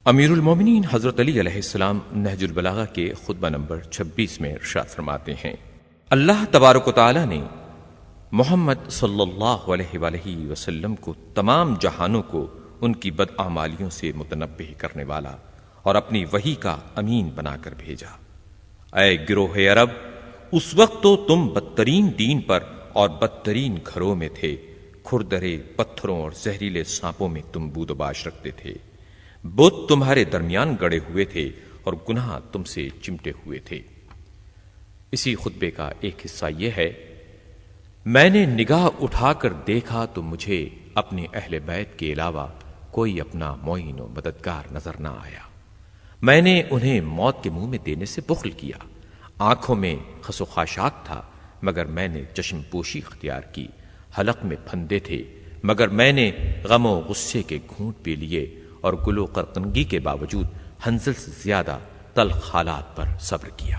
امیر المومنین حضرت علی علیہ السلام نہج البلاغہ کے خطبہ نمبر 26 میں ارشاد فرماتے ہیں، اللہ تبارک و تعالی نے محمد صلی اللہ علیہ وآلہ وسلم کو تمام جہانوں کو ان کی بدعمالیوں سے متنبہ کرنے والا اور اپنی وحی کا امین بنا کر بھیجا۔ اے گروہ عرب، اس وقت تو تم بدترین دین پر اور بدترین گھروں میں تھے، کھردرے پتھروں اور زہریلے سانپوں میں تم بود و باش رکھتے تھے، بت تمہارے درمیان گڑے ہوئے تھے اور گناہ تم سے چمٹے ہوئے تھے۔ اسی خطبے کا ایک حصہ یہ ہے، میں نے نگاہ اٹھا کر دیکھا تو مجھے اپنے اہل بیت کے علاوہ کوئی اپنا معین و مددگار نظر نہ آیا۔ میں نے انہیں موت کے منہ میں دینے سے بخل کیا، آنکھوں میں خس و خاشاک تھا مگر میں نے چشم پوشی اختیار کی، حلق میں پھندے تھے مگر میں نے غم و غصے کے گھونٹ پی لیے اور گل و قرقنگی کے باوجود حنظل سے زیادہ تلخ حالات پر صبر کیا۔